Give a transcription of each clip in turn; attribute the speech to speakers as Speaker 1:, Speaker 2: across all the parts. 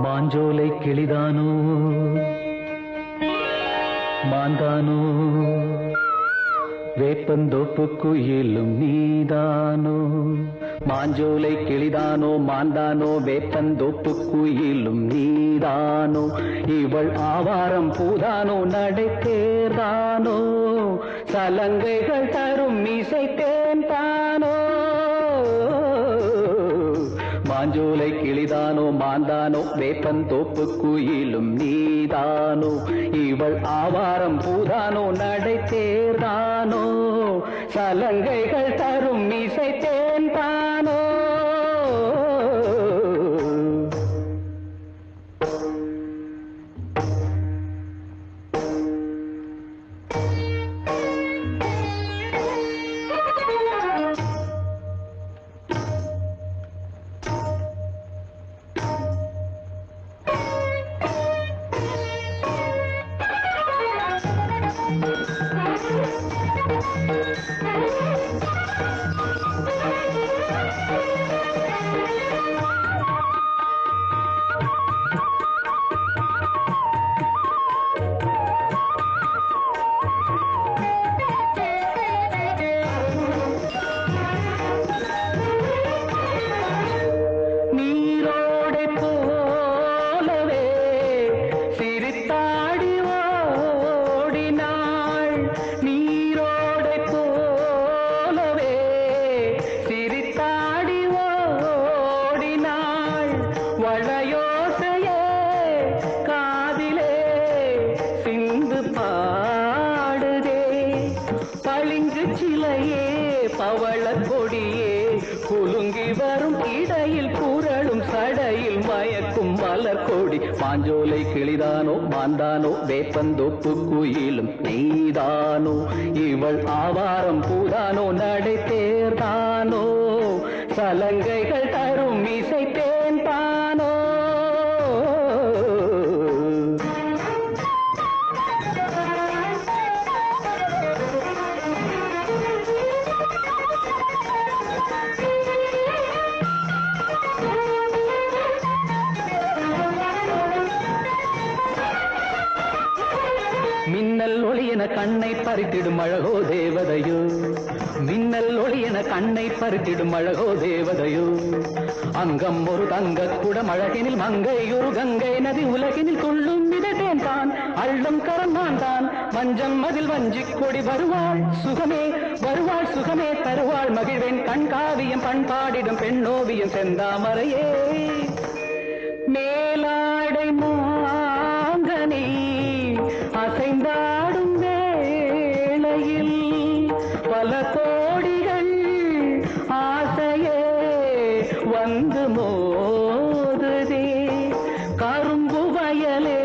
Speaker 1: மாஞ்சோலை கிளிதானோ மாந்தானோ வேப்பந்தோப்பு குயிலும் நீதானோ மாஞ்சோலை கிளிதானோ மாந்தானோ வேப்பந்தோப்பு குயிலும் நீதானோ இவள் ஆவாரம் பூதானோ நடை தேர்தானோ சலங்கைகள் தரும் இசை தேன்தானோ மாஞ்சோலை கிளிதானோ மாந்தானோ வேப்பந்தோப்பு குயிலும் நீதானோ இவள் ஆவாரம் பூதானோ நடை தேர்தானோ சலங்கைகள் தரும் இசை தேன்தானோ மாஞ்சோலை கிளிதானோ மாந்தானோ வேப்பந்தோப்பு குயிலும் நீதானோ இவள் ஆவாரம் பூதானோ நடை தேர்தானோ சலங்கைகள் தரும் இசை தேன்தானோ மின்னல் ஒளியென கண்ணை பறித்திடும் அழகோ தேவதையோ மின்னல் ஒளியென கண்ணை பறித்திடும் அழகோ தேவதையோ அங்கம் ஒரு தங்க குடம் அழகினில் மங்கை ஒரு கங்கை நதி உலகினில் துள்ளும் மிதத்தேன் தான் அள்ளும் கரந்தான் தான் மஞ்சம் அதில் வஞ்சிக் கொடி வருவாள் சுகமே தருவாள் மகிழ்வேன் கண்காவியம் பண்பாடிடும் பெண்ணோவியம் செந்தாமரையே மேலாடை மாங்கனி அசைந்தாடும் வேளையில் பல கோடிகள் ஆசையே வந்து மோதுதே கரும்பு வயலே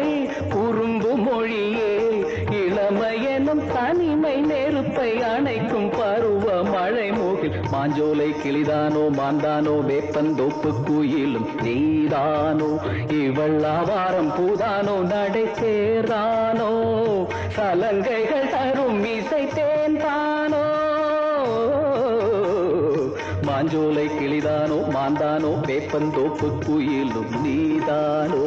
Speaker 1: குறும்பு மொழியே இளமையெனும் தனிமை நெருப்பை அணைக்கும் பருவ மழை மூகில் மாஞ்சோலை கிளிதானோ மாந்தானோ வேப்பந்தோப்பு குயிலும் நீதானோ இவள் ஆவாரம் பூதானோ நடை தேர்தானோ சலங்கைகள் தரும் இசை தேன்தானோ மாஞ்சோலை கிளிதானோ மாந்தானோ வேப்பந்தோப்பு குயிலும் நீதானோ